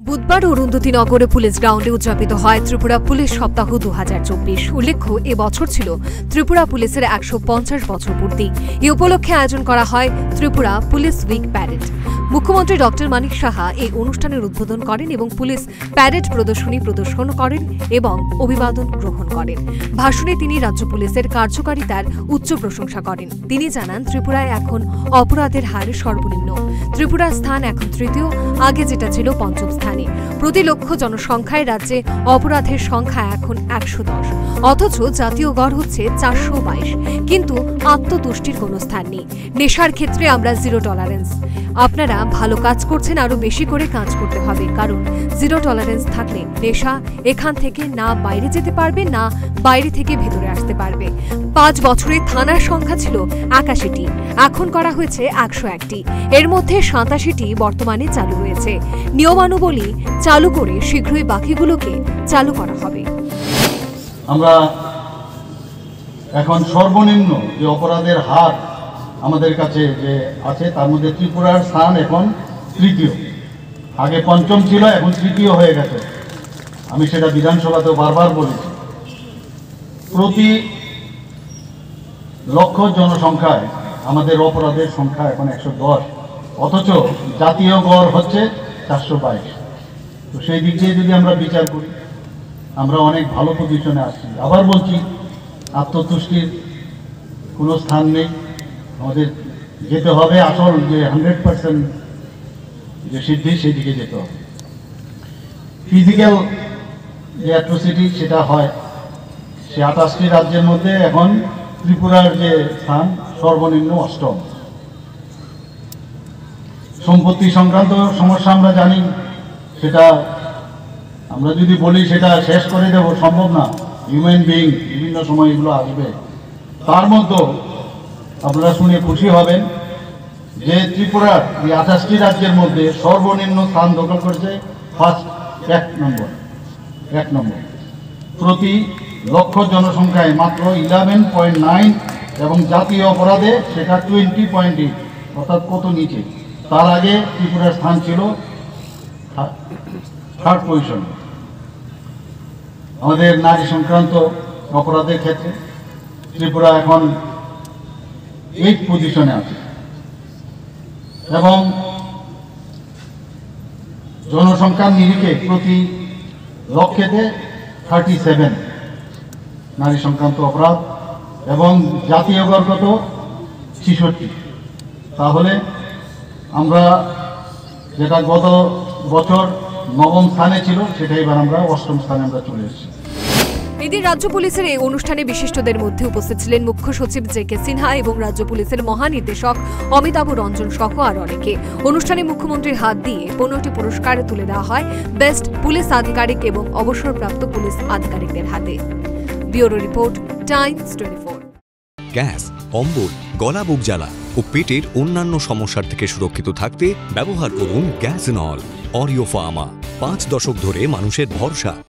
বুধবার অরুন্ধতিনগরে পুলিশ গ্রাউন্ডে উদযাপিত হয় ত্রিপুরা পুলিশ সপ্তাহ 2024। উল্লেখ্য এবছর ছিল ত্রিপুরা পুলিশের 150 বছর পূর্তি। এই উপলক্ষে আয়োজন করা হয় ত্রিপুরা পুলিশ উইক প্যারেড। মুখ্যমন্ত্রী ডক্টর মানিক সাহা এই অনুষ্ঠানের উদ্বোধন করেন এবং পুলিশ প্যারেড প্রদর্শন করেন এবং অভিবাদন গ্রহণ করেন। ভাষণে তিনি রাজ্য পুলিশের কার্যকারিতার উচ্চ প্রশংসা করেন। তিনি জানান, ত্রিপুরায় এখন অপরাধের হার সর্বনিম্ন। ত্রিপুরার স্থান এখন তৃতীয়, আগে যেটা ছিল পঞ্চম স্থানে। প্রতি লক্ষ জনসংখ্যায় রাজ্যে অপরাধের সংখ্যা এখন 110, অথচ জাতীয় গড় হচ্ছে 422। কিন্তু আত্মতুষ্টির কোনো স্থান নেই। নেশার ক্ষেত্রে আমরা জিরো টলারেন্স। আপনারা ভালো কাজ করছেন, আরো বেশি করে কাজ করতে হবে, কারণ জিরো টলারেন্স থাকলে নেশা এখান থেকে না বাইরে যেতে পারবে, না বাইরে থেকে ভেতরে আসতে পারবে। 5 বছরে থানার সংখ্যা ছিল 81টি, এখন করা হয়েছে 101টি। এর মধ্যে 87টি বর্তমানে চালু রয়েছে। নিয়মানুবলী চালু করে শীঘ্রই বাকিগুলোকে চালু করা হবে। আমরা এখন সর্বনিম্ন যে অপরাধের হার আমাদের কাছে যে আছে, তার মধ্যে ত্রিপুরার স্থান এখন তৃতীয়। আগে পঞ্চম ছিল, এখন তৃতীয় হয়ে গেছে। আমি সেটা বিধানসভাতেও বারবার বলেছি। প্রতি লক্ষ জনসংখ্যায় আমাদের অপরাধের সংখ্যা এখন 110, অথচ জাতীয় গড় হচ্ছে 422। তো সেই দিক দিয়ে যদি আমরা বিচার করি, আমরা অনেক ভালো পজিশনে আসছি। আবার বলছি, আত্মতুষ্টির কোনো স্থান নেই। আমাদের যেতে হবে আসল যে 100% যে সিদ্ধি, সেদিকে যেতে হবে। ফিজিক্যাল যে অ্যাট্রোসিটি সেটা হয়, সে 28টি রাজ্যের মধ্যে এখন ত্রিপুরার যে স্থান সর্বনিম্ন 8ম। সম্পত্তি সংক্রান্ত সমস্যা আমরা জানি, সেটা আমরা যদি বলি সেটা শেষ করে দেব, সম্ভব না। হিউম্যান বিইং, বিভিন্ন সময় এগুলো আসবে। তার মধ্যে আপনারা শুনে খুশি হবেন যে ত্রিপুরার এই 28টি রাজ্যের মধ্যে সর্বনিম্ন স্থান দখল করেছে এক নম্বর। প্রতি লক্ষ জনসংখ্যায় মাত্র 11.9 এবং জাতীয় অপরাধে সেটা 20.8, অর্থাৎ কত নিচে। তার আগে ত্রিপুরার স্থান ছিল 3rd পজিশন। আমাদের নারী সংক্রান্ত অপরাধের ক্ষেত্রে ত্রিপুরা এখন 8th পজিশনে আছে এবং জনসংখ্যার নিরিখে প্রতি লক্ষেতে 37 নারী সংক্রান্ত অপরাধ এবং জাতীয় গড় কত 66। তাহলে আমরা যেটা গত বছর 9ম স্থানে ছিল, সেটা এবার আমরা 8ম স্থানে আমরা চলে এসেছি। এদিন রাজ্য পুলিশের এই অনুষ্ঠানে বিশিষ্টদের মধ্যে উপস্থিত ছিলেন মুখ্য সচিব জে.কে. সিনহা এবং রাজ্য পুলিশের মহানির্দেশক অমিতাভ রঞ্জন সহ আর অনেকে। অনুষ্ঠানে মুখ্যমন্ত্রীর হাত দিয়ে 15টি পুরস্কার তুলে দেওয়া হয় বেস্ট পুলিশ আধিকারিক এবং অবসরপ্রাপ্ত পুলিশ আধিকারিকদের হাতে। Bureau report, Times 24। গ্যাস, অম্বল, গলা, বুক জ্বালা ও পেটের অন্যান্য সমস্যার থেকে সুরক্ষিত থাকতে ব্যবহার করুন গ্যাসনল। অরিও ফার্মা, 5 দশক ধরে মানুষের ভরসা।